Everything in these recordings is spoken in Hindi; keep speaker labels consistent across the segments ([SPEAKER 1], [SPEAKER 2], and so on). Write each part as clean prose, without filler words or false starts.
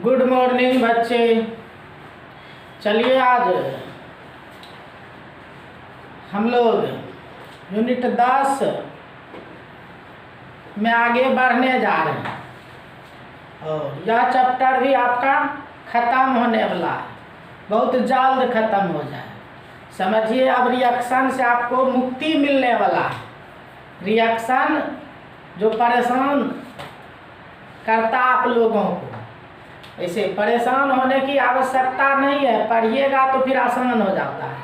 [SPEAKER 1] गुड मॉर्निंग बच्चे। चलिए आज हम लोग यूनिट 10 में आगे बढ़ने जा रहे हैं और यह चैप्टर भी आपका ख़त्म होने वाला है, बहुत जल्द ख़त्म हो जाए। समझिए अब रिएक्शन से आपको मुक्ति मिलने वाला है। रिएक्शन जो परेशान करता आप लोगों को, ऐसे परेशान होने की आवश्यकता नहीं है, पढ़िएगा तो फिर आसान हो जाता है।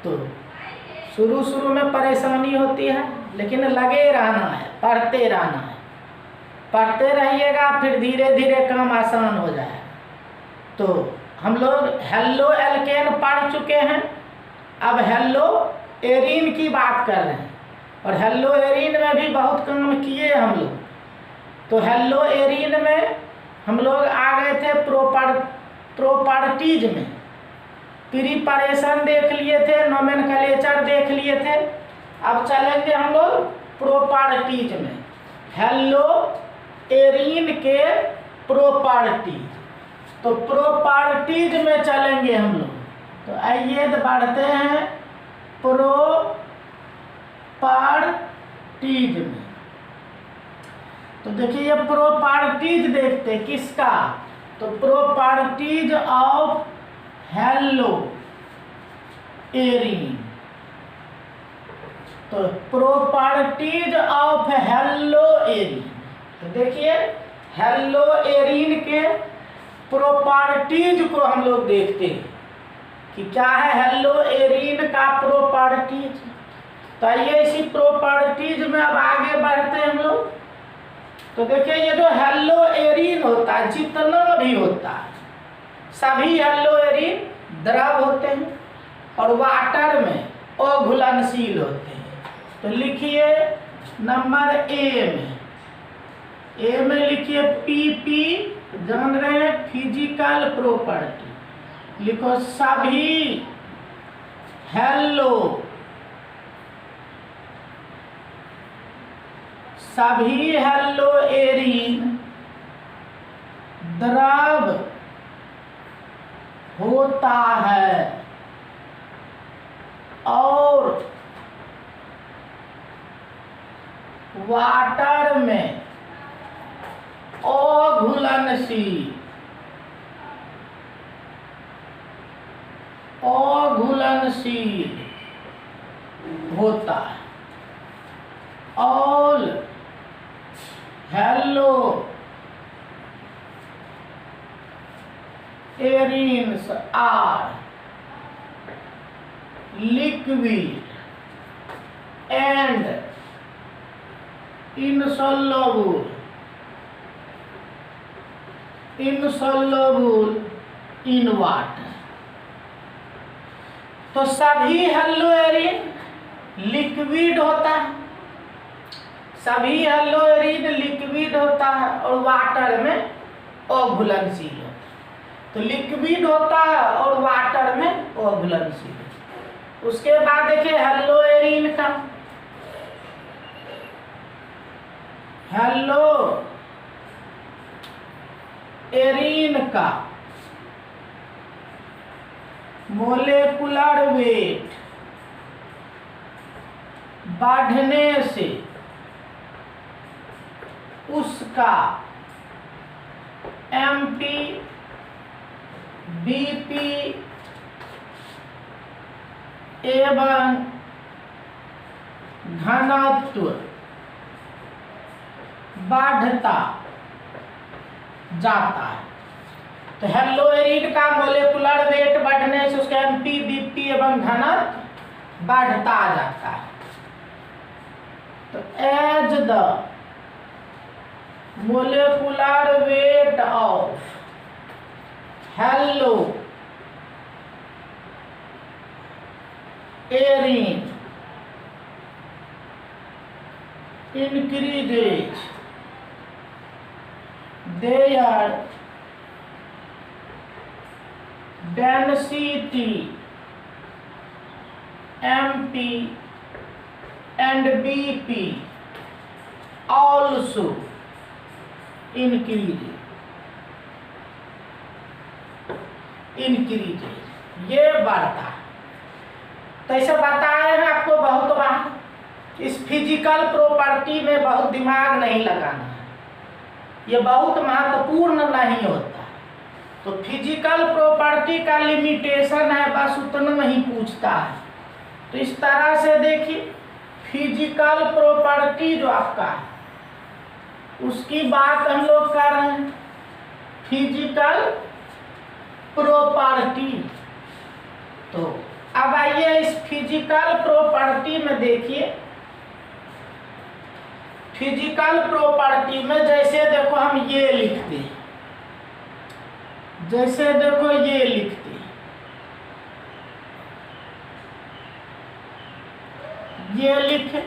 [SPEAKER 1] तो शुरू में परेशानी होती है, लेकिन लगे रहना है, पढ़ते रहना है। पढ़ते रहिएगा फिर धीरे धीरे काम आसान हो जाएगा। तो हम लोग हेलो एल्केन पढ़ चुके हैं, अब हेलो एरीन की बात कर रहे हैं और हेलो एरीन में भी बहुत काम किए हम लोग। तो हेलो एरीन में हम लोग आ गए थे प्रॉपर्टीज में, प्रिपरेशन देख लिए थे, नोमेनक्लेचर देख लिए थे। अब चलेंगे हम लोग प्रॉपर्टीज में, हेलो एरीन के प्रॉपर्टीज। तो प्रॉपर्टीज में चलेंगे हम लोग। तो आइए बढ़ते हैं प्रॉपर्टीज में। तो देखिए ये प्रॉपर्टीज देखते किसका, तो प्रॉपर्टीज ऑफ हेलो एरीन। तो प्रॉपर्टीज ऑफ हेलो एरीन, तो देखिए हेलो एरीन के प्रॉपर्टीज को हम लोग देखते हैं कि क्या है हेलो एरीन का प्रॉपर्टीज। तो आइए इसी प्रॉपर्टीज में अब आगे बढ़ते हैं हम लोग। तो देखिए ये जो हेलो एरीन होता है, जितना भी होता है, सभी हेलो एरीन द्रव होते हैं और वाटर में अघुलनशील होते हैं। तो लिखिए नंबर ए में लिखिए पीपी, जान रहे हैं फिजिकल प्रॉपर्टी, लिखो सभी हेलो एरीन द्रव होता है और वाटर में अघुलनशील होता है। All haloarenes are liquid and insoluble in water। तो सभी हेलो एरीन लिक्विड होता है, सभी हेलो एरीन लिक्विड होता है और वाटर में अघुलनशील होता है। तो लिक्विड होता है और वाटर में अघुलनशील। उसके बाद देखिए हेलो एरीन का, हेलो एरीन का मोलेकुलर वेट बढ़ने से उसका एमपी बीपी एवं घनत्व बढ़ता जाता है। तो हेलो एरीन का मोलेकुलर वेट बढ़ने से उसका एमपी बीपी एवं घनत्व बढ़ता जाता है। तो as the molecular weight of haloarene increases their density MP and BP also increase। Increases, ये बढ़ता है। तो ऐसे बताए हैं आपको बहुत बार। इस फिजिकल प्रॉपर्टी में बहुत दिमाग नहीं लगाना है, ये बहुत महत्वपूर्ण नहीं होता। तो फिजिकल प्रॉपर्टी का लिमिटेशन है, बस उतना ही पूछता है। तो इस तरह से देखिए, फिजिकल प्रॉपर्टी जो आपका है उसकी बात हम लोग कर रहे हैं, फिजिकल प्रॉपर्टी। तो अब आइए इस फिजिकल प्रॉपर्टी में देखिए, फिजिकल प्रॉपर्टी में जैसे देखो हम ये लिखते हैं, जैसे देखो ये लिखते हैं, ये लिखे,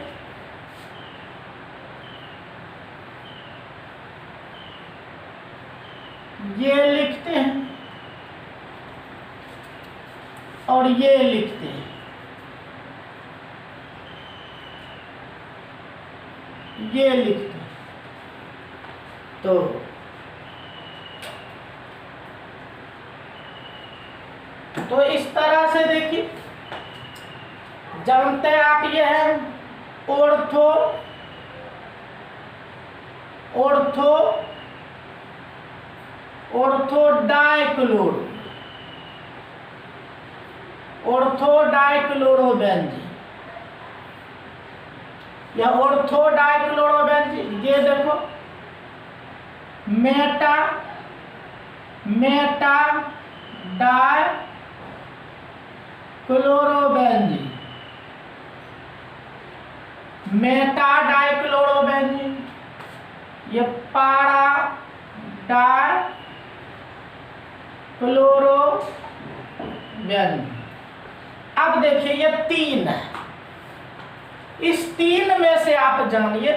[SPEAKER 1] ये लिखते हैं और ये लिखते हैं, ये लिखते हैं। तो इस तरह से देखिए, जानते हैं आप, ये है ऑर्थो डाइक्लोरोबेंजीन, या ऑर्थो डाइक्लोरोबेंजीन। ये देखो मेटा डाइक्लोरोबेंजीन, मेटा डाइक्लोरोबेंजीन, ये पारा डाइक्लोरोबेंजीन। अब देखिए ये तीन है, इस तीन में से आप जानिए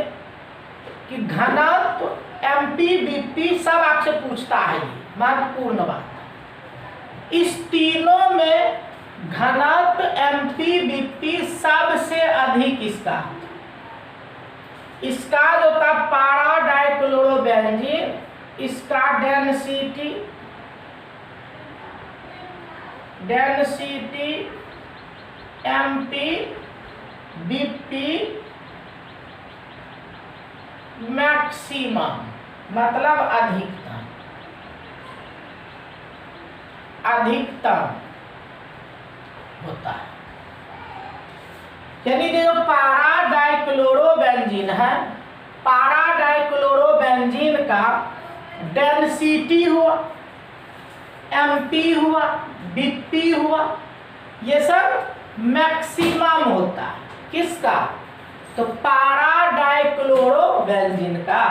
[SPEAKER 1] कि घनत्व, एमपीबीपी सब आपसे पूछता है, ये महत्वपूर्ण बात है। इस तीनों में घनत्व एमपीबीपी सबसे अधिक इसका जो था पारा डाइक्लोरोबेंजीन, इसका डेंसिटी एमपीबीपी मैक्सिमम, मतलब अधिकतम होता है। यानी जो पारा डाइक्लोरोबेंजीन है, पारा डाइक्लोरोबेंजीन का डेंसिटी हुआ, एमपी हुआ, बीपी हुआ, ये सब मैक्सिमम होता है। किसका? तो पारा डाइक्लोरोबेंजीन का।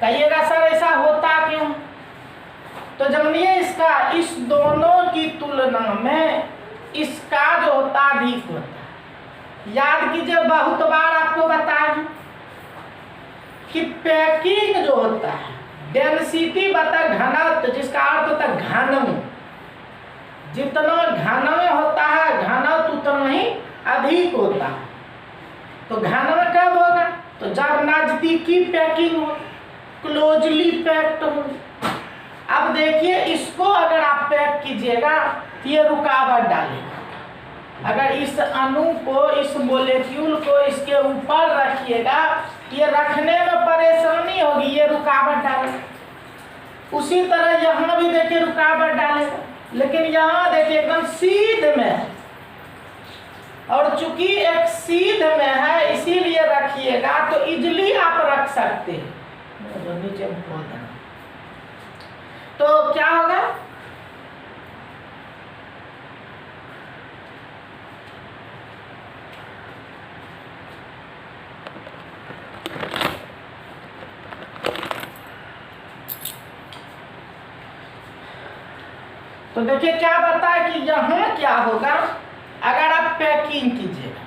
[SPEAKER 1] कहिएगा सर ऐसा होता क्यों? तो जानिए इसका, इस दोनों की तुलना में इसका जो होता अधिक होता है। याद कीजिए, बहुत बार आपको बताया कि पैकिंग जो होता है, डेंसिटी बता घनत्व, जिसका अर्थ होता है घनत्व, जितना घनत्व होता है घनत्व उतना ही अधिक होता है। तो घनत्व कब होगा? तो जब नजदीकी पैकिंग हो, क्लोजली पैक्ड हो। अब देखिए, इसको अगर आप पैक कीजिएगा तो ये रुकावट डालेगा। अगर इस अणु को, इस मोलेक्यूल को इसके ऊपर रखिएगा, ये रखने में परेशानी होगी, ये रुकावट डालेगा। उसी तरह यहाँ भी देखिए रुकावट डालेगा, लेकिन यहाँ देखिए एकदम सीध में है, और चूंकि एक सीध में है इसीलिए रखिएगा तो इजली आप रख सकते हैं। नीचे तो क्या होगा? तो देखिए क्या बताया कि यहाँ क्या होगा, अगर आप पैकिंग कीजिएगा,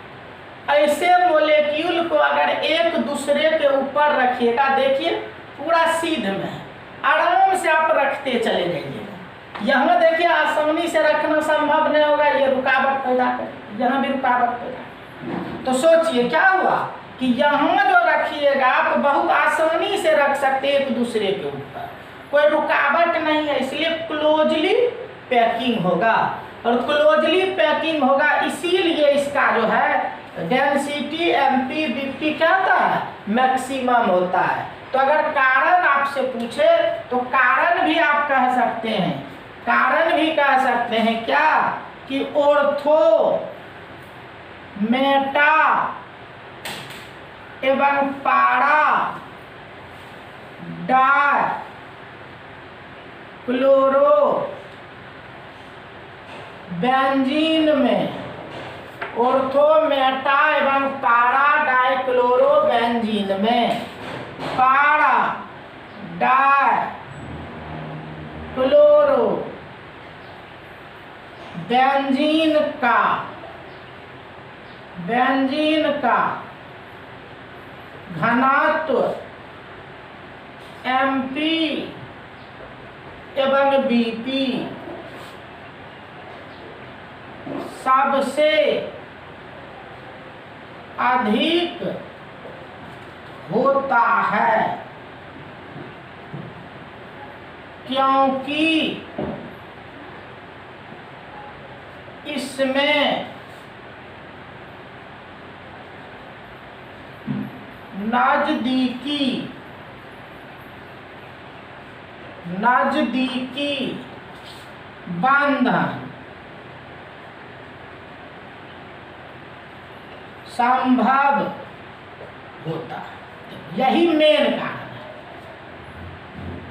[SPEAKER 1] ऐसे मोलेक्यूल को अगर एक दूसरे के ऊपर रखिएगा, देखिए पूरा सीध में है, आराम से आप रखते चले जाइएगा। यहाँ देखिए आसानी से रखना संभव नहीं होगा, ये रुकावट पैदा करे, यहाँ भी रुकावट पैदा। तो सोचिए क्या हुआ कि यहाँ जो रखिएगा आप बहुत आसानी से रख सकते एक दूसरे के ऊपर, कोई रुकावट नहीं है, इसलिए क्लोजली पैकिंग होगा और क्लोजली पैकिंग होगा, इसीलिए इसका जो है डेंसिटी MPBP क्या होता है, मैक्सिमम होता है। तो अगर कारण आपसे पूछे तो कारण भी आप कह सकते हैं, कारण भी कह सकते हैं क्या कि ऑर्थो मेटा एवं पारा डाई क्लोरो बेंजीन में, ऑर्थो मेटा एवं पारा डाई क्लोरो बेंजीन में पारा डाई क्लोरो बेंजीन का घनत्व MP एवं BP सबसे अधिक होता है, क्योंकि इसमें नजदीकी बंधन संभव होता है। यही मेन कारण है।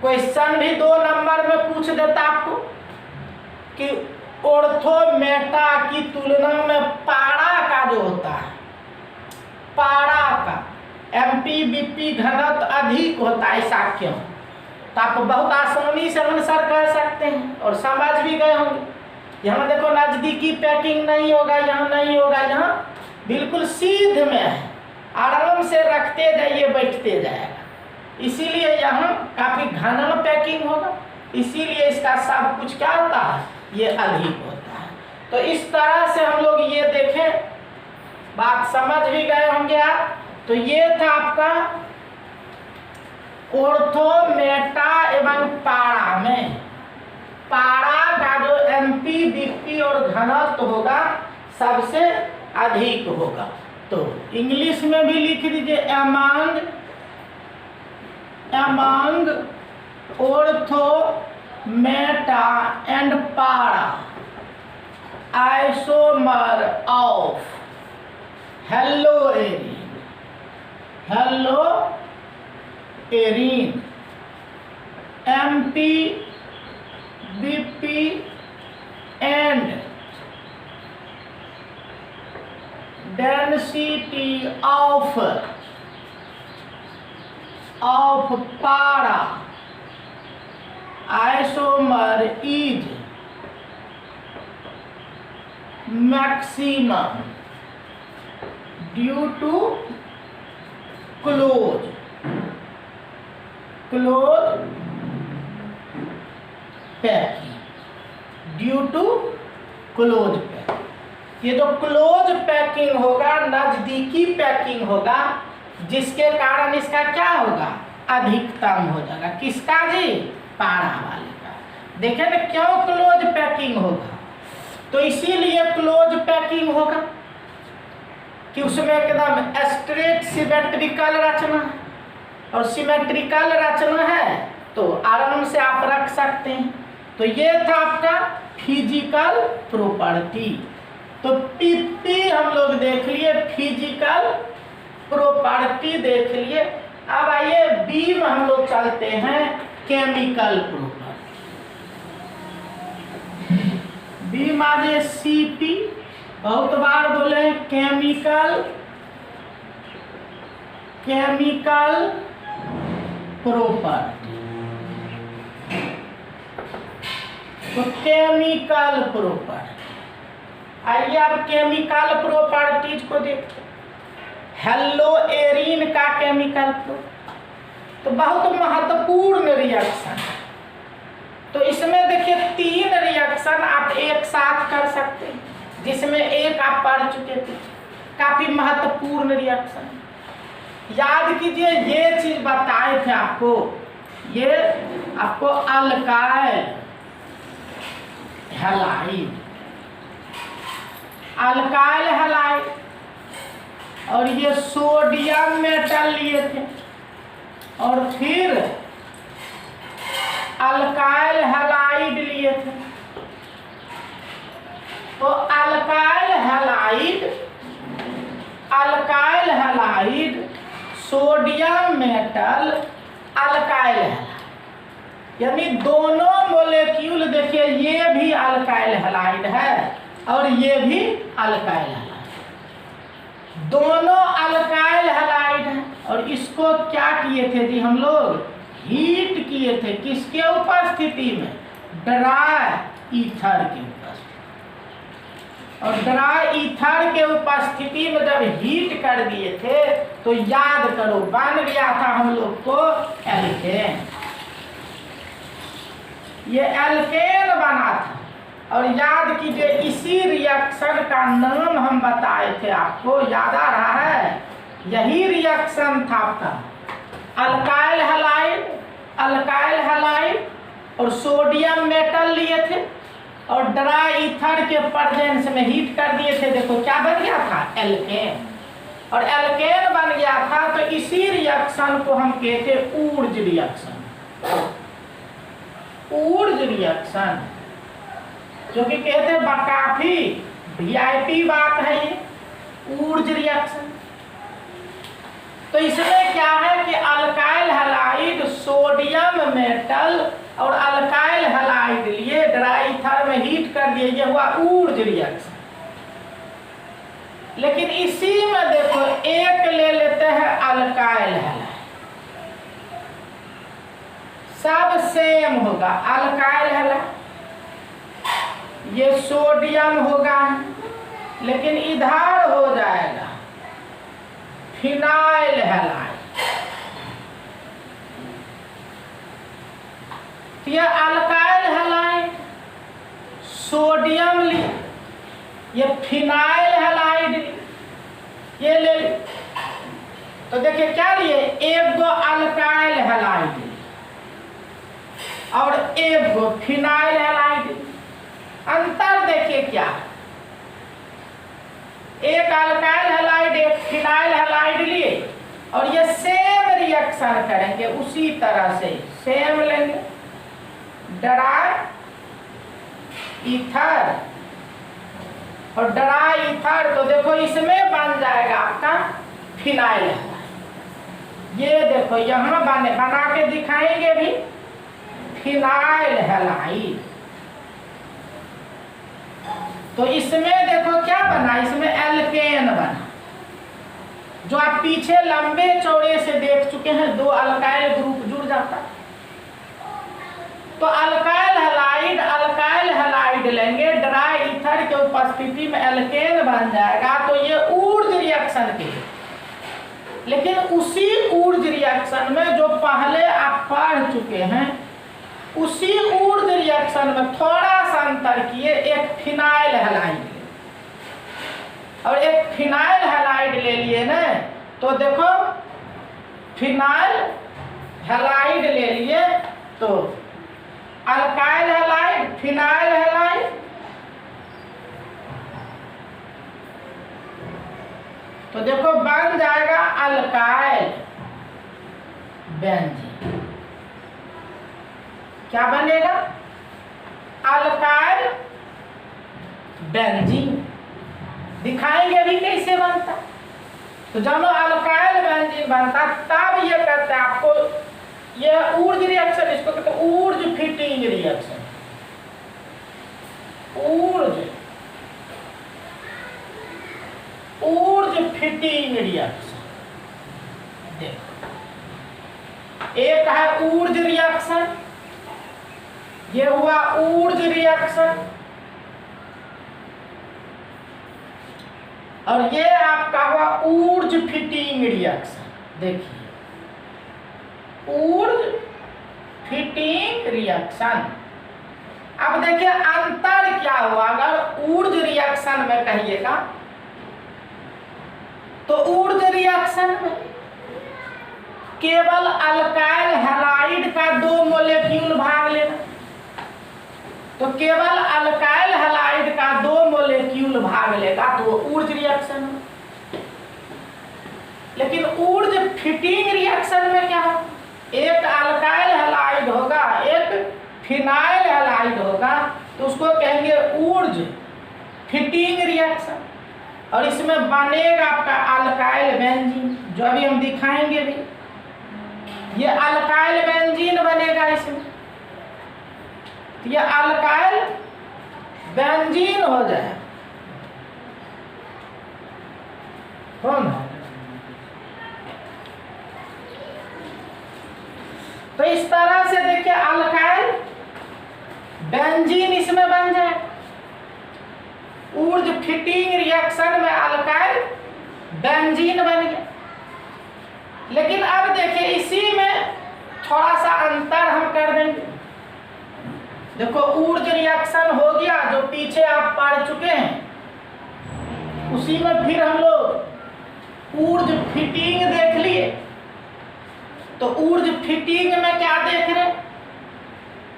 [SPEAKER 1] क्वेश्चन भी 2 नंबर में पूछ देता आपको कि ऑर्थोमेटा की तुलना में पारा का जो होता है, पारा का MPBP घनत्व अधिक होता है, ऐसा क्यों? तो आप बहुत आसानी से आंसर कर सकते हैं और समझ भी गए होंगे। यहाँ देखो नजदीकी पैकिंग नहीं होगा, यहाँ नहीं होगा, यहाँ बिल्कुल सीध में है, आराम से रखते जाइए बैठते जाएगा, इसीलिए यहाँ काफी घना पैकिंग होगा, इसीलिए इसका सब कुछ क्या होता है, ये अधिक होता है। तो इस तरह से हम लोग ये देखें, बात समझ भी गए होंगे आप। तो ये था आपका ऑर्थोमेटा एवं पारा में पारा का जो MPBP और घनत्व होगा सबसे अधिक होगा। तो इंग्लिश में भी लिख दीजिए among ऑर्थोमेटा एंड पारा isomer of haloarene MPBP and density of para isomer is maximum due to close packing, due to close packing. ये जो क्लोज पैकिंग होगा, नजदीकी पैकिंग होगा, जिसके कारण इसका क्या होगा, अधिकतम हो जाएगा। किसका जी, पारा वाले का। देखें ना क्यों क्लोज पैकिंग होगा, तो इसीलिए क्लोज पैकिंग होगा कि उसमें एकदम स्ट्रेट सिमेट्रिकल रचना है, और सिमेट्रिकल रचना है तो आराम से आप रख सकते हैं। तो ये था आपका फिजिकल प्रॉपर्टी। तो PP हम लोग देख लिए, फिजिकल प्रॉपर्टी देख लिए। अब आइए B में हम लोग चलते हैं, केमिकल प्रॉपर्टी। B माने CP, बहुत बार बोले केमिकल प्रॉपर्टी। तो केमिकल प्रॉपर्टी, आइए अब केमिकल प्रॉपर्टीज को देखते हैं। हेलोएरीन का केमिकल प्रॉपर्टी तो बहुत महत्वपूर्ण रिएक्शन है। तो इसमें देखिए 3 रिएक्शन आप एक साथ कर सकते हैं, जिसमें एक आप पढ़ चुके थे, काफी महत्वपूर्ण रिएक्शन। याद कीजिए, ये चीज बताए थे आपको, ये आपको अल्काइल हैलाइड, अल्काइल हैलाइड। और ये सोडियम मेटल लिए थे और फिर अल्काइल हैलाइड लिए थे। तो alkyl halide, sodium metal, alkyl halide, यानी दोनों मोलेक्यूल देखिए, ये भी अल्काइल हैलाइड है और ये भी अल्काइल हैलाइड, दोनों अल्काइल हैलाइड हैं। और इसको क्या किए थे जी हम लोग? हीट किए थे। किसके उपस्थिति में? ड्राई ईथर की उपस्थिति। और ड्राई ईथर के उपस्थिति में जब हीट कर दिए थे तो याद करो बन गया था हम लोग को एल्केन। ये एल्केन बना था। और याद कीजिए इसी रिएक्शन का नाम हम बताए थे आपको, याद आ रहा है? यही रिएक्शन था आपका अल्काइल हैलाइड और सोडियम मेटल लिए थे और ड्राई ईथर के प्रेजेंस में हीट कर दिए थे। देखो क्या बन गया था? एल्केन। और एल्केन बन गया था तो इसी रिएक्शन को हम कहते ऊर्ज रिएक्शन। ऊर्ज रिएक्शन जो कि कहते हैं काफी वीआईपी बात है ये ऊर्ज रिएक्शन। तो इसमें क्या है कि अल्काइल हैलाइड, सोडियम मेटल और अल्काइल हैलाइड लिए ड्राई ईथर में हीट कर दिए, ये हुआ ऊर्ज रिएक्शन। लेकिन इसी में देखो एक ले लेते हैं अल्काइल हैलाइड, सब सेम होगा। अल्काइल हैलाइड ये सोडियम होगा, लेकिन इधर हो जाएगा फिनाइल हैलाइड। ये अल्काइल हैलाइड सोडियम ली, ये फिनाइल हैलाइड ये ले ली। तो देखिए क्या लिए? एक दो अल्काइल हैलाइड और एक दो फिनाइल हैलाइड। अंतर देखिए क्या? एक अल्काइल हैलाइड एक फिनाइल हैलाइड लिए और ये सेम रिएक्शन करेंगे उसी तरह से, सेम लेंगे ड्राई ईथर और ड्राई ईथर। तो देखो इसमें बन जाएगा आपका फिनाइल हैलाइड। ये देखो यहाँ बना के दिखाएंगे भी फिनाइल हैलाइड। तो इसमें देखो क्या बना? इसमें एल्केन बना, जो आप पीछे लंबे चौड़े से देख चुके हैं, दो अल्काइल ग्रुप जुड़ जाता। तो अल्काइल हैलाइड लेंगे, ड्राई ईथर के उपस्थिति में एल्केन बन जाएगा। तो ये ऊर्ज रिएक्शन के, लेकिन उसी ऊर्ज रिएक्शन में जो पहले आप पढ़ चुके हैं, उसी ऊर्ज रिएक्शन में थोड़ा सा अंतर किए, एक फिनाइल हैलाइड और एक फिनाइल हैलाइड ले लिए ना। तो देखो फिनाइल हैलाइड ले लिए तो अल्काइल हैलाइड, फिनाइल हैलाइड। तो देखो बन जाएगा अल्काइल बेंजीन। क्या बनेगा? Alkyl benzene. दिखाएंगे अभी कैसे बनता। तो जब अल्काइल बेंजीन बनता तब ये कहते हैं आपको, ये ऊर्ज रिएक्शन, इसको कहते हैं Wurtz fitting reaction. Wurtz fitting reaction. देखो एक है ऊर्ज रिएक्शन, ये हुआ ऊर्ज रिएक्शन। और ये आपका हुआ ऊर्ज फिटिंग रिएक्शन। देखिए ऊर्ज फिटिंग रिएक्शन। अब देखिए अंतर क्या हुआ? अगर ऊर्ज रिएक्शन में कहिएगा तो ऊर्ज रिएक्शन में केवल अल्काइल हैलाइड का 2 मोलेक्यूल भाग लेना तो केवल अल्काइल हैलाइड का 2 मोलेक्यूल भाग लेगा तो वो ऊर्ज रिएक्शन है। लेकिन ऊर्ज फिटिंग रिएक्शन में क्या हो, एक अल्काइल हैलाइड होगा एक फिनाइल हैलाइड होगा, तो उसको कहेंगे ऊर्ज फिटिंग रिएक्शन। और इसमें बनेगा आपका अल्काइल बेंजीन, जो अभी हम दिखाएंगे भी। ये अल्काइल बेंजीन बनेगा इसमें, तो ये अल्काइल बेंजीन हो जाए। कौन है? तो इस तरह से देखिए अल्काइल बेंजीन इसमें बन जाए। ऊर्ज फिटिंग रिएक्शन में अल्काइल बेंजीन बन गया। लेकिन अब देखिए इसी में थोड़ा सा अंतर हम कर देंगे। देखो ऊर्ज रिएक्शन हो गया जो पीछे आप पढ़ चुके हैं, उसी में फिर हम लोग ऊर्ज फिटिंग देख लिए। तो ऊर्ज फिटिंग में क्या देख रहे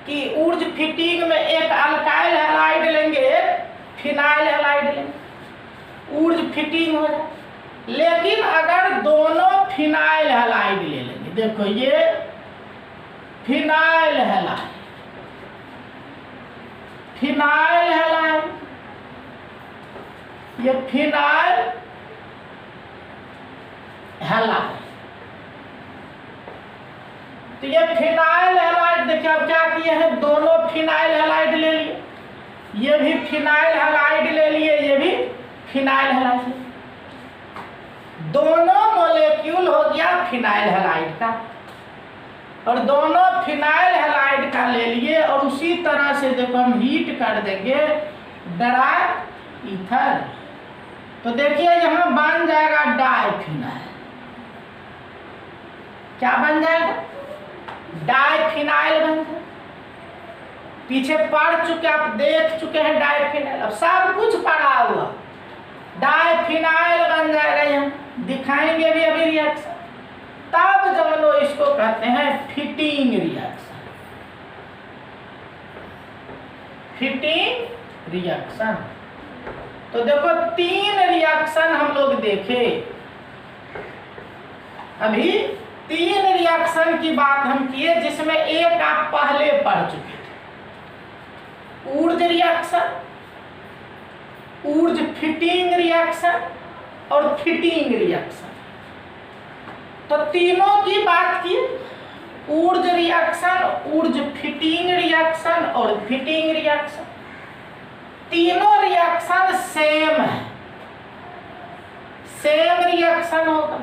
[SPEAKER 1] कि ऊर्ज फिटिंग में एक अल्काइल हैलाइड लेंगे एक फिनाइल हैलाइड लेंगे, ऊर्ज फिटिंग हो जाए। लेकिन अगर दोनों फिनाइल हैलाइड ले लेंगे, देखो ये फिनाइल हैलाइड, फिनाइल हैलाइड, ये फिनाइल हैलाइड, तो ये फिनाइल हैलाइड देखिए अब क्या किए हैं, दोनों फिनाइल हैलाइड ले लिए, ये भी फिनाइल हैलाइड ले लिए, ये भी फिनाइल हैलाइड, दोनों मोलेक्यूल हो गया फिनाइल हैलाइड का, और दोनों फिनाइल हैलाइड का ले लिए। और उसी तरह से देखो हम हीट कर देंगे ड्राई ईथर, तो देखिए यहाँ बन जाएगा डाइफिनाइल। क्या बन जाएगा? डाइफिनाइल बन जाएगा। पीछे पढ़ चुके, आप देख चुके हैं डाइफिनाइल, अब सब कुछ पढ़ा हुआ, डाइफिनाइल बन जाएगा। यहाँ दिखाएंगे भी अभी रिएक्शन, तब जब लोग इसको कहते हैं फिटिंग रिएक्शन। फिटिंग रिएक्शन, तो देखो 3 रिएक्शन हम लोग देखे अभी, 3 रिएक्शन की बात हम किए, जिसमें एक आप पहले पढ़ चुके थे, Wurtz reaction, Wurtz fitting reaction और फिटिंग रिएक्शन। तो तीनों की बात की, Wurtz reaction, Wurtz fitting reaction और फिटिंग रिएक्शन। तीनों रिएक्शन सेम है, सेम रिएक्शन होगा,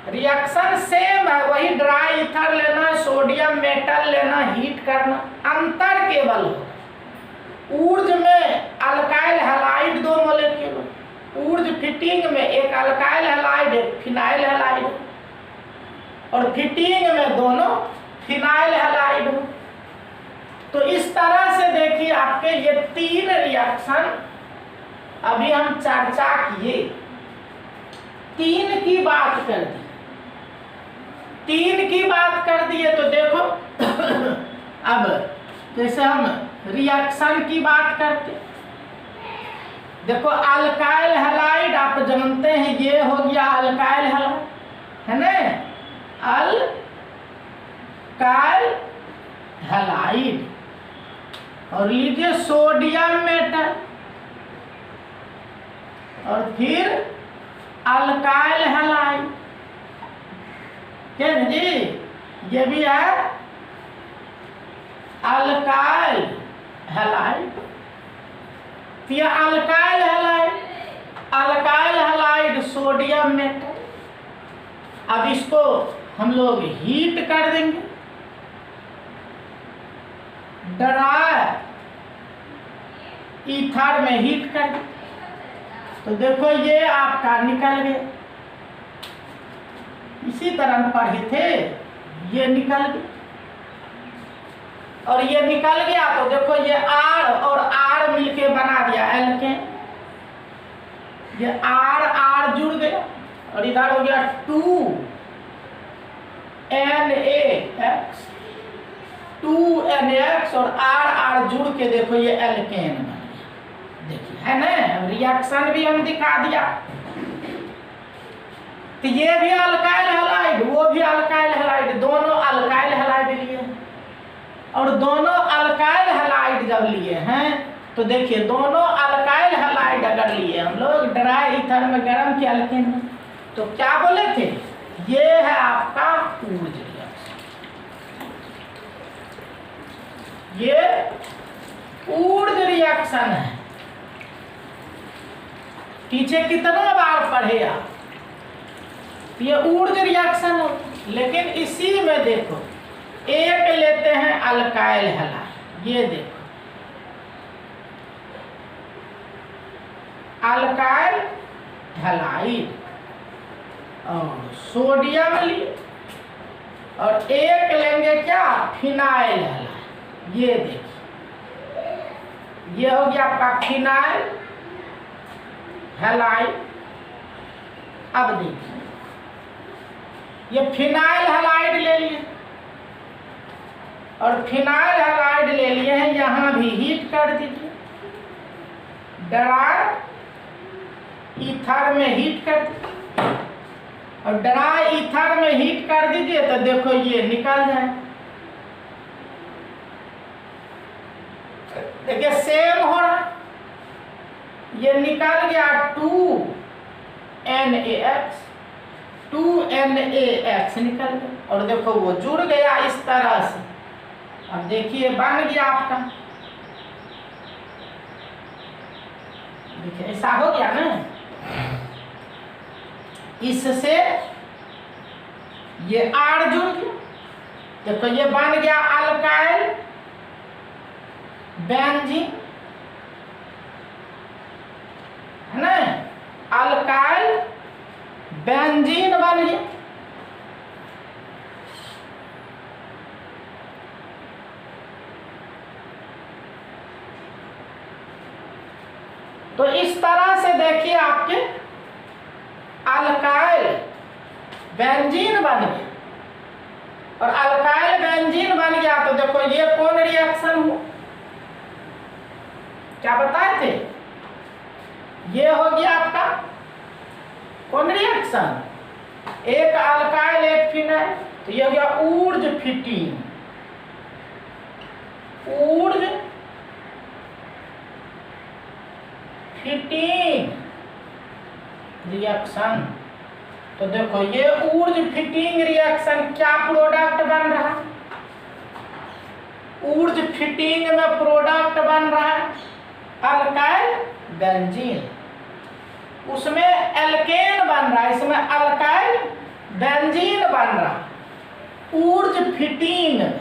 [SPEAKER 1] रिएक्शन सेम है, वही ड्राई ईथर लेना, सोडियम मेटल लेना, हीट करना, अंतर केवल होगा। ऊर्ज में alkyl halide 2 molecule, Wurtz fitting में एक अल्काइल हैलाइड एक फिनाइल हैलाइड, और फिटिंग में दोनों फिनाइल हैलाइड हो। तो इस तरह से देखिए आपके ये 3 रिएक्शन अभी हम चर्चा किए, 3 की बात कर दी, 3 की बात कर दिए। तो देखो अब जैसे हम रिएक्शन की बात करते, देखो अल्काइल हैलाइड आप जानते हैं, ये हो गया अल्काइल हैलाइड, है ना, अल्काइल हैलाइड। और लीजिए सोडियम मेटल, और फिर अल्काइल हैलाइड, क्या है जी, ये भी है अल्काइल हैलाइड। ये alkyl halide, alkyl halide sodium metal. अब इसको हम लोग हीट कर देंगे, ड्राई ईथर में हीट कर देंगे, तो देखो ये आपका निकल गया, इसी तरह हम पढ़े थे, ये निकल गया, और ये निकल गया। तो देखो ये R और R मिलके बना दिया एल्केन, ये R जुड़ गया, और इधर हो गया 2NaX, 2NX और R जुड़ के देखो ये एल्केन बन गया। देखिए है ना, रिएक्शन भी हम दिखा दिया। तो ये भी अल्काइल हैलाइड, वो भी अल्काइल हैलाइड, दोनों अल्काइल हैलाइड लिए। और दोनों अल्काइल हैलाइड जब लिए हैं तो देखिए दोनों अल्काइल हैलाइड अगर लिए हम लोग ड्राई ईथर में गर्म के एल्केन में, तो क्या बोले थे, ये है आपका ऊर्ज रिएक्शन। ये ऊर्ज रिएक्शन है। पीछे कितना बार पढ़े आप, ये ऊर्ज रिएक्शन हो। लेकिन इसी में देखो एक लेते हैं अल्काइल हैलाइड, ये देखो अल्काइल हैलाइड और सोडियम लिए, और एक लेंगे क्या, फिनाइल हैलाइड। ये देखिए ये हो गया आपका फिनाइल हैलाइड। अब देखिए ये फिनाइल हैलाइड ले लिए, और फिनाइल हैलाइड ले लिए हैं, यहाँ भी हीट कर दीजिए, ड्राई ईथर में हीट कर दीजिए, और ड्राई ईथर में हीट कर दीजिए तो देखो ये निकल जाए। देखिए सेम हो रहा, ये निकल गया 2NaX निकल गया, और देखो वो जुड़ गया इस तरह से। अब देखिए बन गया आपका, देखिए ऐसा हो गया ना, इससे ये R जुड़ गया। देखो ये बन गया अल्काइल बेंजीन, है ना, अल्काइल बेंजीन बन गया। तो इस तरह से देखिए आपके अल्काइल बेंजीन बन गया, और अल्काइल बेंजीन बन गया तो देखो ये कौन रिएक्शन हुआ, क्या बताए थे, ये हो गया आपका कौन रिएक्शन, एक अल्काइल एक फिनाइल, तो ये हो गया Wurtz fitting, Wurtz fitting reaction. तो देखो ये ऊर्ज फिटिंग रिएक्शन क्या प्रोडक्ट बन रहा है, ऊर्ज फिटिंग में प्रोडक्ट बन रहा है अल्काइल बेंजीन, उसमें एल्केन बन रहा है, इसमें अल्काइल बेंजीन बन रहा है ऊर्ज फिटिंग में।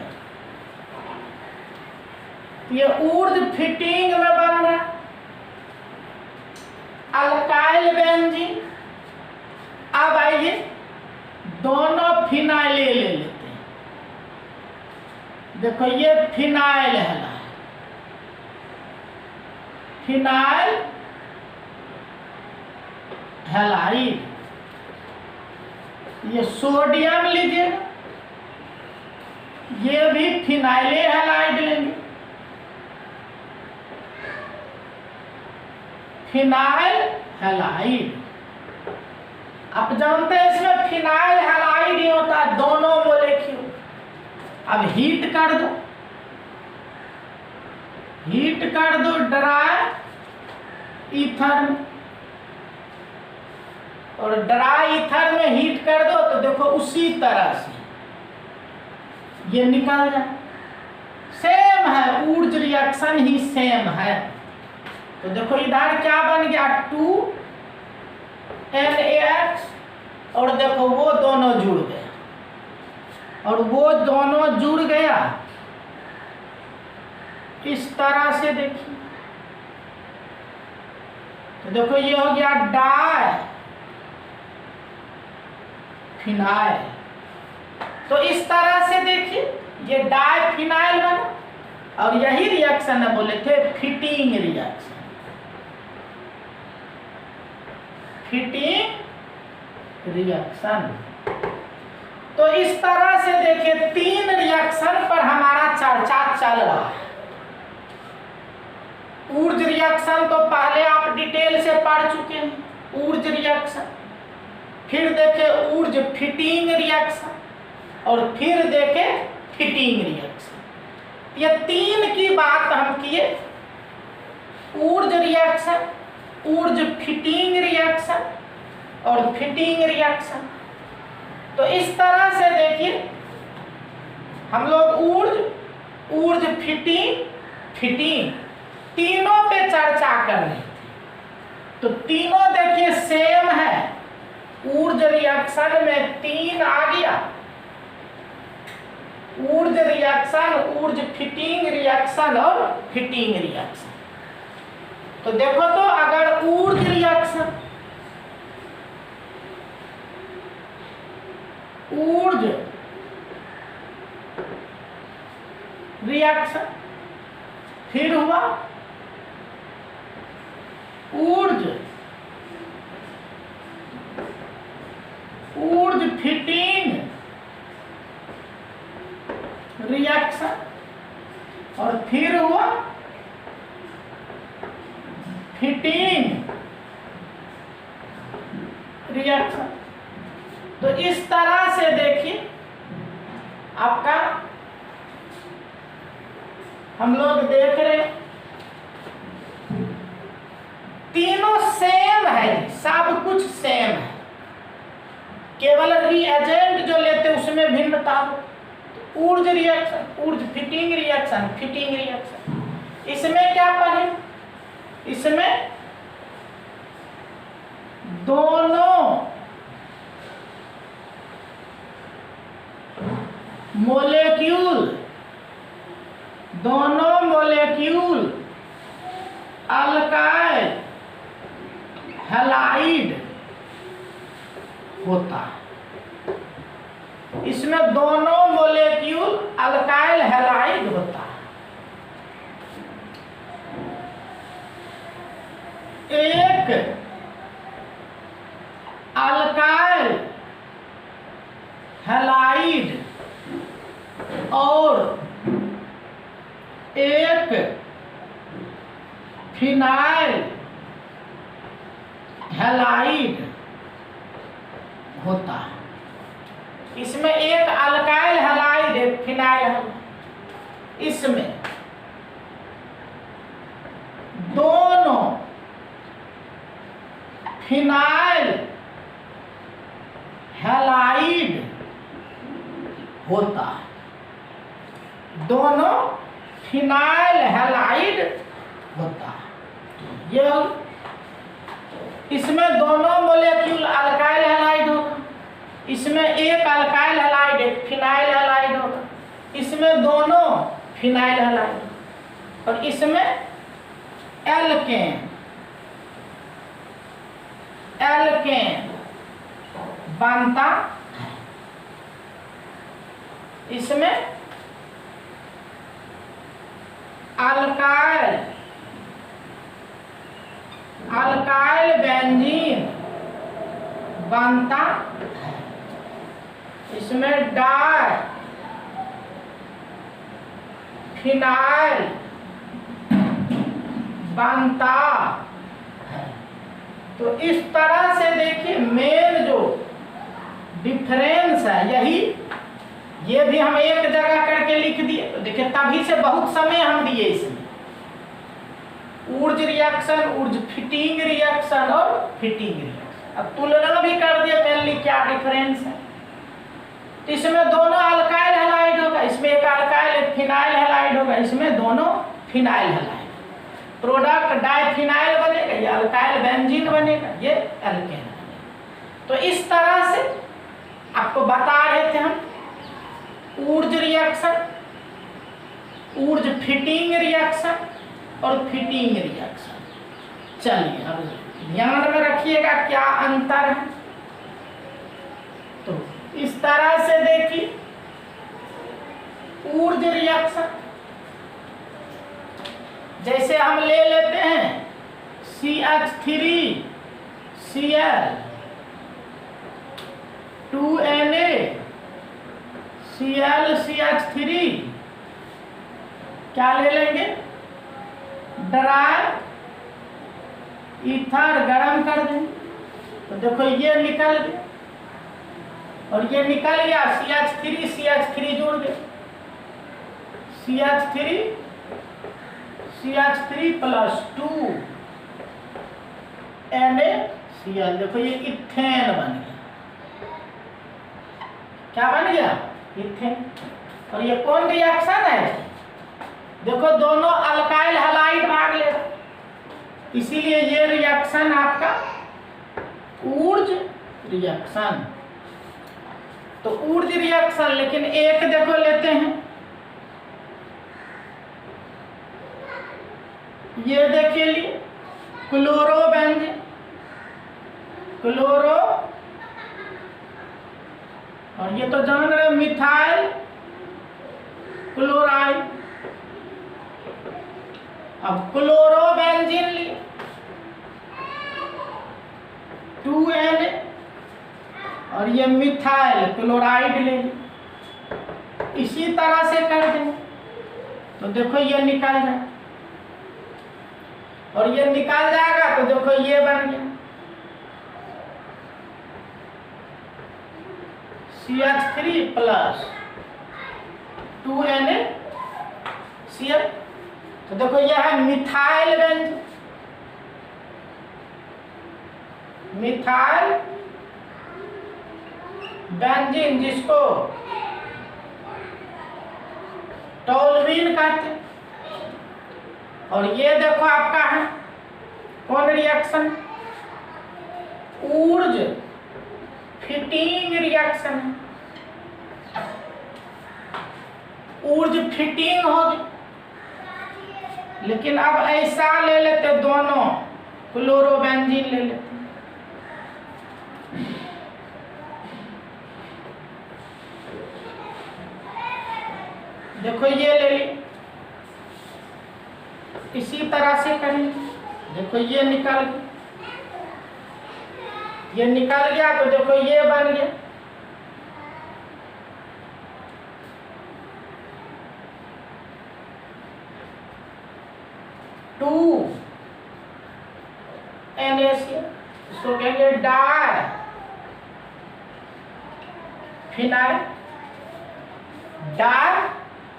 [SPEAKER 1] ये ऊर्ज फिटिंग में बन रहा है अल्काइल बेंजीन। अब आइए दोनों फिनाइल ले लेते हैं, देखो ये फिनाइल है, फिनाइल हैलाइड, ये सोडियम लीजिए, ये भी फिनाइल हैलाइड लेंगे, फिनाइल हैलाइड। आप जानते हैं इसमें फिनाइल हैलाइड ही होता है, दोनों मोलेक्यूल। अब हीट कर दो, हीट कर दो ड्राई ईथर में, और ड्राई ईथर में हीट कर दो तो देखो उसी तरह से ये निकल जाए, सेम है, ऊर्ज रिएक्शन ही सेम है। तो देखो इधर क्या बन गया 2NaX, और देखो वो दोनों जुड़ गया, और वो दोनों जुड़ गया इस तरह से। देखिए तो देखो ये हो गया डाई फिनाइल। तो इस तरह से देखिए ये डाई फिनाइल बना, और यही रिएक्शन है बोले थे फिटिंग रिएक्शन, फिटिंग रिएक्शन। तो इस तरह से देखिए 3 रिएक्शन पर हमारा चर्चा चल रहा है। ऊर्ज रिएक्शन तो पहले आप डिटेल से पढ़ चुके हैं, ऊर्ज रिएक्शन, फिर देखे ऊर्ज फिटिंग रिएक्शन, और फिर देखे फिटिंग रिएक्शन। ये 3 की बात हम किए, Wurtz reaction, Wurtz fitting reaction और फिटिंग रिएक्शन। तो इस तरह से देखिए हम लोग ऊर्ज फिटिंग तीनों पे चर्चा कर रहे थे। तो तीनों देखिए सेम है, ऊर्ज रिएक्शन में 3 आ गया, Wurtz reaction, Wurtz fitting reaction और फिटिंग रिएक्शन। तो देखो तो अगर ऊर्ज रिएक्शन, ऊर्ज रिएक्शन, फिर हुआ ऊर्ज फिटिंग रिएक्शन, और फिर हुआ फिटिंग रिएक्शन। तो इस तरह से देखिए आपका हम लोग देख रहे तीनों सेम है, सब कुछ सेम है, केवल रिएजेंट जो लेते उसमें भिन्नता हो। Wurtz reaction, Wurtz fitting reaction, fitting reaction, इसमें क्या पढ़े, इसमें दोनों मोलेक्यूल अल्काइल हैलाइड होता है, इसमें दोनों मोलेक्यूल अल्काइल हैलाइड होता है। एक अल्काइल हैलाइड और एक फिनाइल हैलाइड होता है। इसमें एक अल्काइल हैलाइड, एक फिनाइल हैलाइड, इसमें दोनों फिनाइल हैलाइड होता है, दोनों फिनाइल हैलाइड होता है। ये इसमें दोनों मोलेक्यूल अल्काइल हैलाइड होगा, इसमें एक अल्काइल हैलाइड एक फिनाइल हैलाइड होगा, इसमें दोनों फिनाइल हैलाइड, और इसमें एल्केन बनता है। इसमें अल्काइल बेंजीन बनता है, इसमें डाई फिनाइल बनता है। तो इस तरह से देखिए मेन जो डिफरेंस है यही, ये भी हम एक जगह करके लिख दिए। तो देखिए तभी से बहुत समय हम दिए इसमें, Wurtz reaction, Wurtz fitting reaction और फिटिंग रिएक्शन। अब तुलना भी कर दिए मेनली क्या डिफरेंस है। तो इसमें दोनों अल्काइल हैलाइड होगा, इसमें एक अल्काइल एक फिनाइल हैलाइड होगा, इसमें दोनों फिनाइल हैलाइड, प्रोडक्ट डाइफिनाइल बनेगा, ये अल्काइल बेंजीन बनेगा, ये एल्केन। तो इस तरह से आपको बता रहे थे हम Wurtz reaction, Wurtz fitting reaction और फिटिंग रिएक्शन। चलिए अब ध्यान में रखिएगा क्या अंतर है। तो इस तरह से देखिए ऊर्ज रिएक्शन, जैसे हम ले लेते हैं CH3Cl 2Na ClCH3 क्या ले लेंगे, ड्राई ईथर गर्म कर देंगे। तो देखो ये निकल गया और ये निकल गया, CH3 जुड़ गए, CH3 प्लस 2 NaCl। देखो ये इथेन बन गया। क्या बन गया, इथेन। और ये कौन रिएक्शन है, देखो दोनों अल्काइल हैलाइड भाग ले, इसीलिए ये रिएक्शन आपका ऊर्ज रिएक्शन। तो ऊर्ज रिएक्शन, लेकिन एक देखो लेते हैं, ये देखिए लिए क्लोरोबेंजीन, क्लोरो, और ये तो जान रहे मिथाइल क्लोराइड। अब क्लोरोबेंजीन लिए 2Na, और ये मिथाइल क्लोराइड ले ली। इसी तरह से कर दें तो देखो ये निकल जाए, और ये निकल जाएगा तो देखो ये बन गया CH3 प्लस 2NaCl। तो देखो यह है मिथाइल बेंजीन, मिथाइल बेंजीन, जिसको टोल्यूइन कहते हैं। और ये देखो आपका है कौन रिएक्शन, ऊर्ज फिटिंग रिएक्शन है, ऊर्ज फिटिंग होगी। लेकिन अब ऐसा ले लेते, दोनों क्लोरोबेंजीन ले लेते, देखो ये ले ली, इसी तरह से करेंगे। देखो ये निकल गया, ये निकल गया तो देखो ये बन गया, टू NaCl, इसको कहेंगे डाई फिनाइल, डाई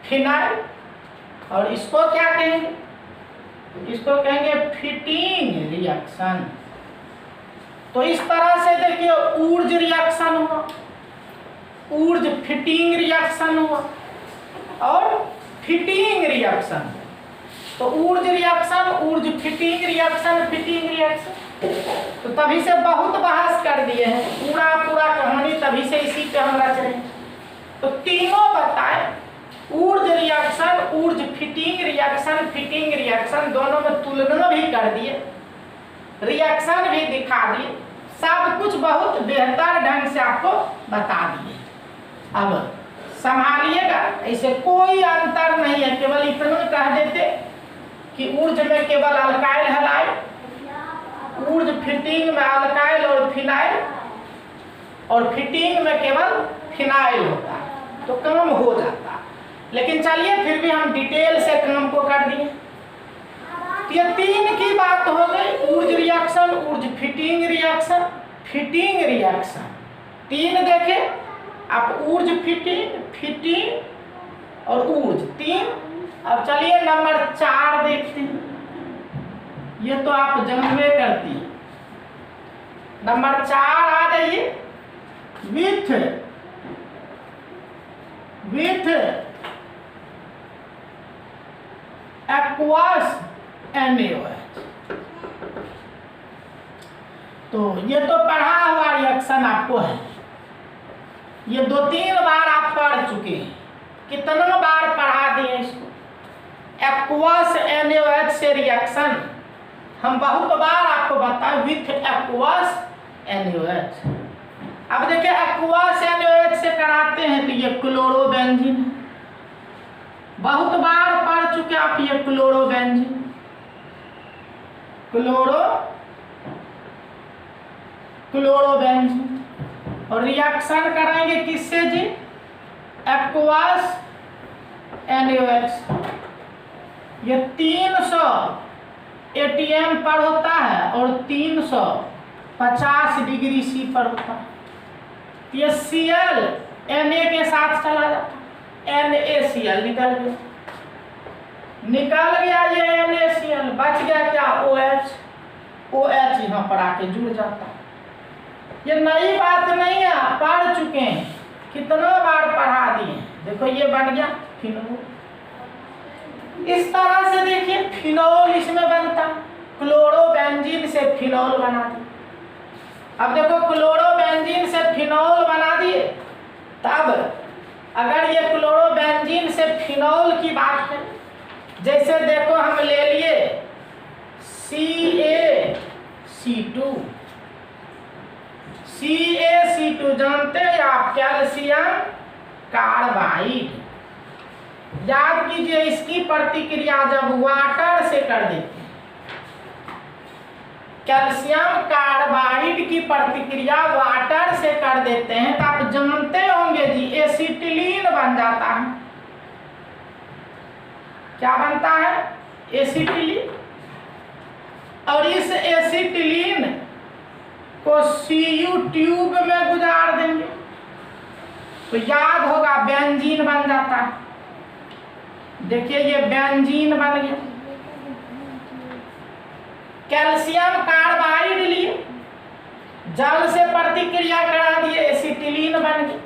[SPEAKER 1] फिनाइल। और इसको क्या कहेंगे, इसको कहेंगे फिटिंग रिएक्शन। तो इस तरह से देखिए ऊर्ज रिएक्शन हुआ, ऊर्ज फिटिंग रिएक्शन हुआ और फिटिंग रिएक्शन। तो Wurtz reaction, Wurtz fitting reaction, fitting reaction. तो तभी से बहुत बहस कर दिए हैं, पूरा कहानी तभी से इसी पे हम रच रहे हैं। तो तीनों बताए, Wurtz reaction, Wurtz fitting reaction, fitting reaction, दोनों में तुलना भी कर दिए, रिएक्शन भी दिखा दिए, सब कुछ बहुत बेहतर ढंग से आपको बता दिए। अब संभालिएगा, ऐसे कोई अंतर नहीं है, केवल इतना कह देते कि ऊर्ज में केवल अल्काइल हैलाइड, ऊर्ज फिटिंग में अल्काइल और फिनाइल, और फिटिंग में केवल फिनाइल होता है, तो काम हो जाता है। लेकिन चलिए फिर भी हम डिटेल से काम को कर दिए। ये तीन की बात हो गई, Wurtz reaction, Wurtz fitting reaction, fitting reaction. तीन देखे आप, ऊर्ज फिटिंग, फिटिंग और ऊर्ज, तीन। अब चलिए नंबर 4 देखते हैं, ये तो आप जानबे करती हैं। नंबर 4 आ जाइए, विथ एक्वस NaOH। तो ये तो पढ़ा हुआ रिएक्शन आपको है, ये 2-3 बार आप पढ़ चुके हैं। कितना बार पढ़ा दिए इसको, एक्वस NaOH से रिएक्शन हम बहुत बार आपको बताए, विथ एक्वस NaOH। अब देखिए एक्वस NaOH से कराते हैं तो ये क्लोरोबेंजीन है, बहुत बार पढ़ चुके आप ये क्लोरोबेंजीन, क्लोरोबेंजीन। और रिएक्शन कराएंगे किससे जी, एक्वास NaOH, ये 300 ATM पर होता है और 350 डिग्री C पर होता है। ये Cl Na के साथ चला जाता है, NaCl निकल गया ये NaCl, बच गया क्या OH, OH यहाँ पर आके जुड़ जाता है। ये नई बात नहीं है, पढ़ चुके हैं, कितना बार पढ़ा दिए। देखो ये बन गया फिनोल। इस तरह से देखिए फिनोल इसमें बनता, क्लोरोबेंजीन से फिनोल बना दिए। अब देखो क्लोरोबेंजीन से फिनोल बना दिए, तब अगर ये क्लोरोबेंजीन से फिनोल की बात करें, जैसे देखो हम ले लिए CaC2 जानते हैं आप, कैल्शियम कार्बाइड। याद कीजिए इसकी प्रतिक्रिया जब वाटर से कर देते हैं, कैल्शियम कार्बाइड की प्रतिक्रिया वाटर से कर देते हैं, तो आप जानते होंगे जी एसिटिलीन बन जाता है। क्या बनता है? एसिटिलीन। और इस एसिटिलीन को Cu ट्यूब में गुजार देंगे तो याद होगा बेंजीन बन जाता है। देखिए ये बेंजीन बन गया। कैल्शियम कार्बाइड लिए, जल से प्रतिक्रिया करा दिए, एसिटिलीन बन गया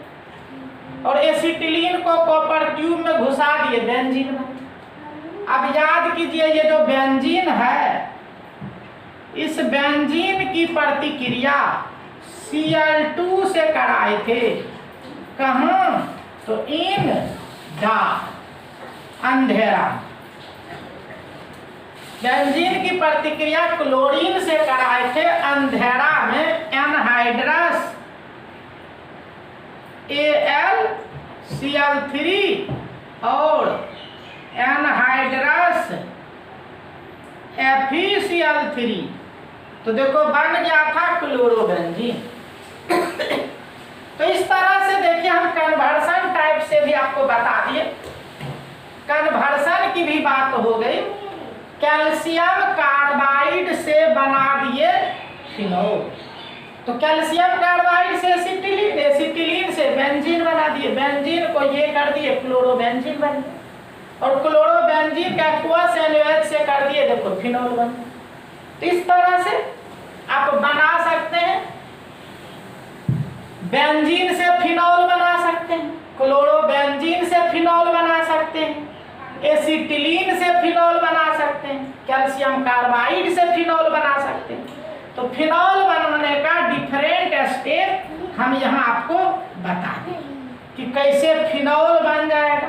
[SPEAKER 1] और एसिटिलीन को कॉपर ट्यूब में घुसा दिए, बेंजीन बन गया। अब याद कीजिए ये जो बेंजीन है, इस बेंजीन की प्रतिक्रिया Cl2 से कराए थे। कहाँ? तो इन डार्क, अंधेरा। बेंजीन की प्रतिक्रिया क्लोरीन से कराए थे अंधेरा में, एनहाइड्रस AlCl3 और एनहाइड्रस FeCl3। तो देखो बन गया था क्लोरोबेंजीन। तो इस तरह से देखिए हम कन्वर्सन टाइप से भी आपको बता दिए, कन्वर्सन की भी बात हो गई। कैल्शियम कार्बाइड से बना दिए फिनोल, तो कैल्शियम कार्बाइड से एसिटिलीन, एसिटिलीन से बेंजीन बना दिए, बेंजीन को ये कर दिए क्लोरोबेंजीन बन गया और क्लोरोबेंजीन का एक्वस NaOH से कर दिए, देखो फिनोल बन गया। तो इस तरह से आप बना सकते हैं, बेंजीन से फिनोल बना सकते हैं, क्लोरोबेंजीन से फिनोल बना सकते हैं, एसिटिलीन से फिनोल बना सकते हैं, कैल्शियम कार्बाइड से फिनोल बना सकते हैं। तो फिनोल बनाने का डिफरेंट स्टेप हम यहाँ आपको बता दें कि कैसे फिनोल बन जाएगा।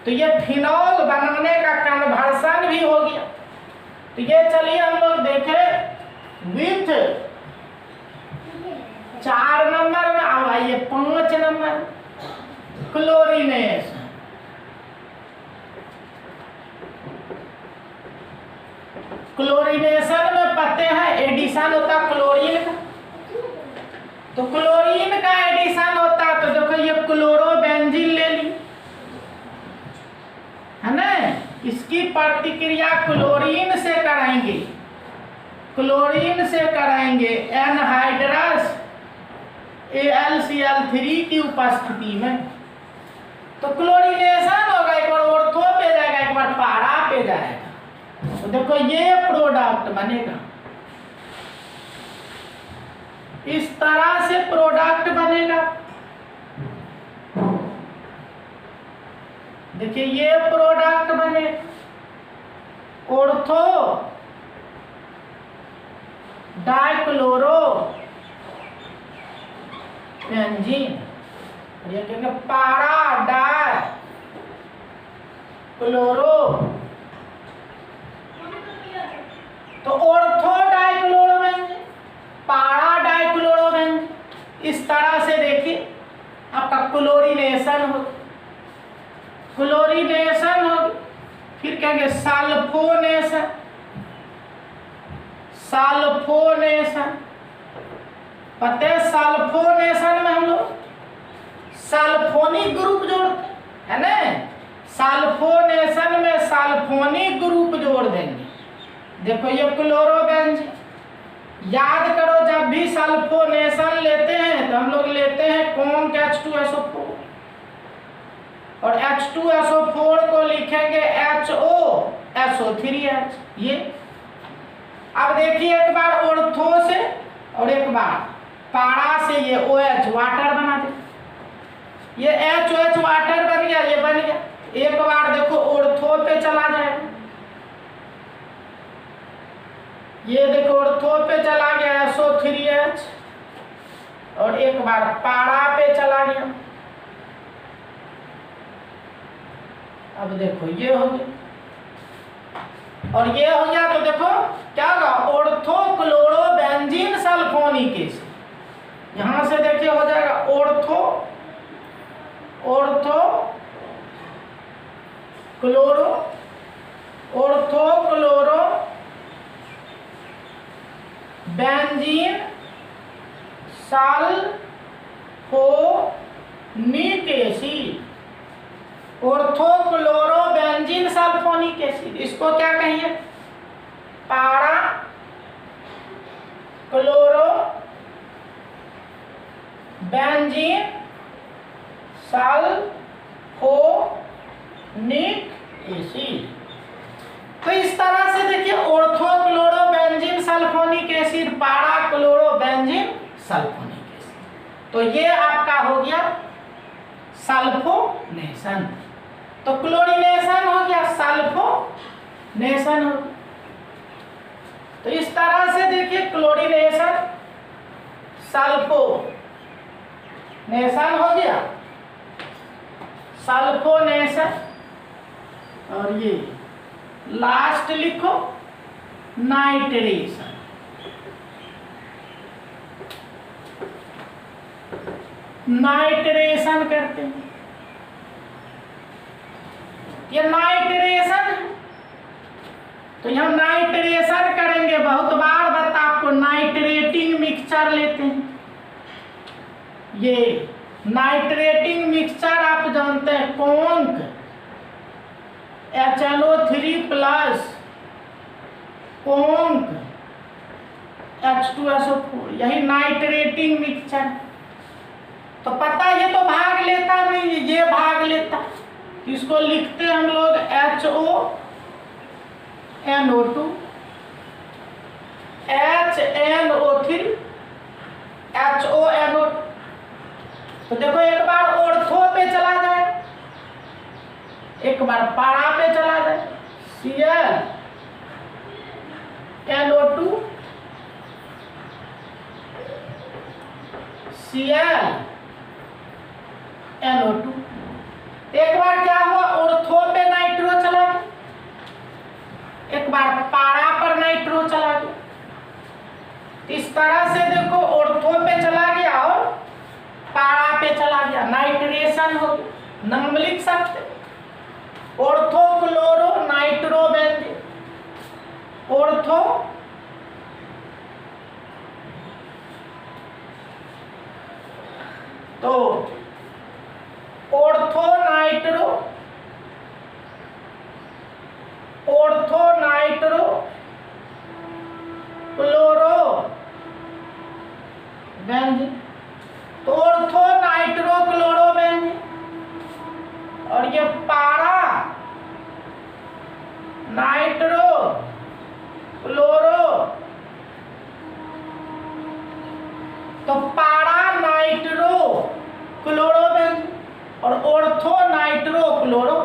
[SPEAKER 1] तो ये फिनोल बनाने का कन्वर्सन भी हो गया। तो ये चलिए हम लोग देखें विथ 4 नंबर में, अब आइए 5 नंबर, क्लोरीनेशन। क्लोरीनेशन में पते हैं एडिशन होता क्लोरीन का, तो क्लोरीन का एडिशन होता, तो देखो ये क्लोरोबेंजीन ले ली है ना, इसकी प्रतिक्रिया क्लोरीन से कराएंगे, क्लोरीन से कराएंगे एनहाइड्रस AlCl3 की उपस्थिति में। तो क्लोरीनेशन होगा, एक बार ऑर्थो पे जाएगा, एक बार पारा पे जाएगा। तो देखो ये प्रोडक्ट बनेगा, इस तरह से प्रोडक्ट बनेगा। देखिए ये प्रोडक्ट बने ऑर्थो डाइक्लोरो बेंजीन, ये कहेंगे पारा डाई क्लोरो, तो ऑर्थो डाइक्लोरोबेंजीन, पारा डाइक्लोरोबेंजीन। इस तरह से देखिए आपका क्लोरीनेशन हो, क्लोरीनेशन हो, फिर कहेंगे सल्फोनेशन, सल्फोनेशन। पते सल्फोनेशन में हम लोग सल्फोनिक ग्रुप जोड़ते है ना, सल्फोनेशन में सल्फोनिक ग्रुप जोड़ देंगे। देखो ये क्लोरोबेंजीन, याद करो जब भी सल्फोनेशन लेते हैं तो हम लोग लेते हैं कौन H2SO4 और H2SO4 को लिखेंगे HOSO3H। ये अब देखिए एक बार ऑर्थो से और एक बार पारा से ये OH वाटर बना दे, ये HOH वाटर बन गया, ये बन गया। एक बार देखो ऑर्थो पे चला जाएगा, ये देखो ऑर्थो पे चला गया SO3H और एक बार पारा पे चला गया। अब देखो ये हो गया और ये हो गया, तो देखो क्या होगा, ऑर्थो क्लोरोबेंजीन सल्फोनिक एसिड। यहां से देखिए हो जाएगा ortho chloro benzene sulphonic acid, ortho chloro benzene sulphonic acid. इसको क्या कहिए, पारा क्लोरो बेंजीन सल्फोनिक एसिड। तो इस तरह से देखिए ortho chloro benzene sulphonic acid, पारा क्लोरो बेंजीन सल्फोनिक एसिड। तो ये आपका हो गया सल्फोनेशन। तो क्लोरीनेशन हो गया, सल्फोनेशन हो गया। तो इस तरह से देखिए क्लोरीनेशन सल्फोनेशन हो गया, सल्फोनेशन। और ये लास्ट लिखो नाइट्रेशन। नाइट्रेशन करते हैं, ये नाइट्रेशन है। तो यहाँ नाइट्रेशन करेंगे, बहुत बार बता आपको नाइट्रेटिंग मिक्सचर लेते हैं। ये नाइट्रेटिंग मिक्सचर आप जानते हैं, कौन HNO3 प्लस कौन H2SO4, यही नाइट्रेटिंग मिक्सचर। तो पता ये तो भाग लेता नहीं, ये भाग लेता। इसको लिखते हैं हम लोग HONO2 HNO3 HONO। तो देखो एक बार ऑर्थो पे चला जाए, एक बार पारा पे चला जाए, ClNO2 ClNO2। एक बार क्या हुआ, ऑर्थो पे नाइट्रो चला गया, एक बार पारा पर नाइट्रो चला गया। इस तरह से देखो ऑर्थो पे चला गया और पारा पे चला गया, नाइट्रेशन हो गया। नाम लिख सकते, ऑर्थो क्लोरो नाइट्रोबेंजीन, ऑर्थो तो ऑर्थो नाइट्रो क्लोरो बेंजीन, तो ऑर्थो नाइट्रो क्लोरो बेंजीन। और ये पारा नाइट्रो क्लोरो, तो पारा नाइट्रो क्लोरो बेंजीन और ऑर्थो नाइट्रो क्लोरो।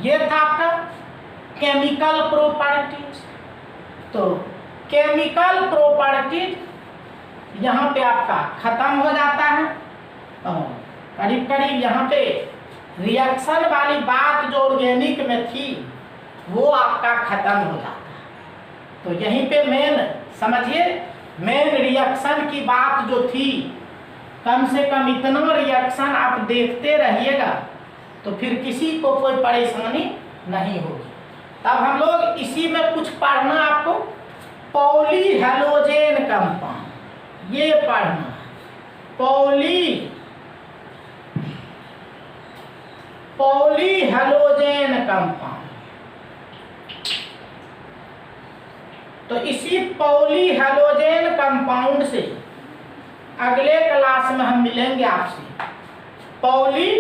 [SPEAKER 1] ये था आपका केमिकल प्रॉपर्टीज। तो केमिकल प्रॉपर्टीज यहाँ पे आपका खत्म हो जाता है और करीब करीब यहाँ पे रिएक्शन वाली बात जो ऑर्गेनिक में थी वो आपका खत्म हो जाता है। तो यहीं पे मेन समझिए, मेन रिएक्शन की बात जो थी, कम से कम इतना रिएक्शन आप देखते रहिएगा तो फिर किसी को कोई परेशानी नहीं होगी। तब हम लोग इसी में कुछ पढ़ना, आपको पॉली हैलोजेन कंपाउंड ये पढ़ना, पॉली पॉली हैलोजेन कंपाउंड। तो इसी पॉली हैलोजेन कंपाउंड से अगले क्लास में हम मिलेंगे आपसे। पॉली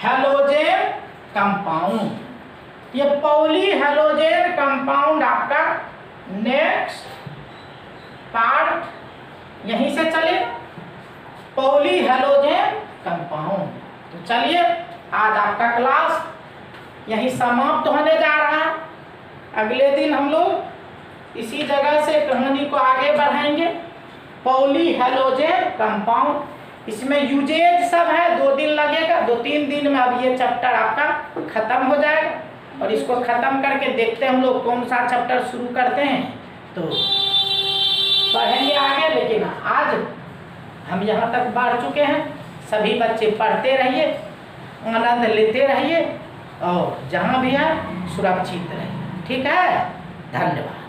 [SPEAKER 1] हैलोजेन कंपाउंड, ये पॉली हैलोजेन कंपाउंड आपका नेक्स्ट पार्ट यहीं से चले, पॉली हैलोजेन कंपाउंड। तो चलिए आज आपका क्लास यहीं समाप्त होने जा रहा है। अगले दिन हम लोग इसी जगह से कहानी को आगे बढ़ाएंगे। पॉली हैलोजेन कंपाउंड, इसमें यूजेज सब है, 2 दिन लगेगा, 2-3 दिन में अब ये चैप्टर आपका खत्म हो जाएगा। और इसको खत्म करके देखते हैं हम लोग कौन सा चैप्टर शुरू करते हैं, तो पढ़ेंगे आगे। लेकिन आज हम यहाँ तक बढ़ चुके हैं। सभी बच्चे पढ़ते रहिए, आनंद लेते रहिए और जहाँ भी है सुरक्षित रहिए। ठीक है, धन्यवाद।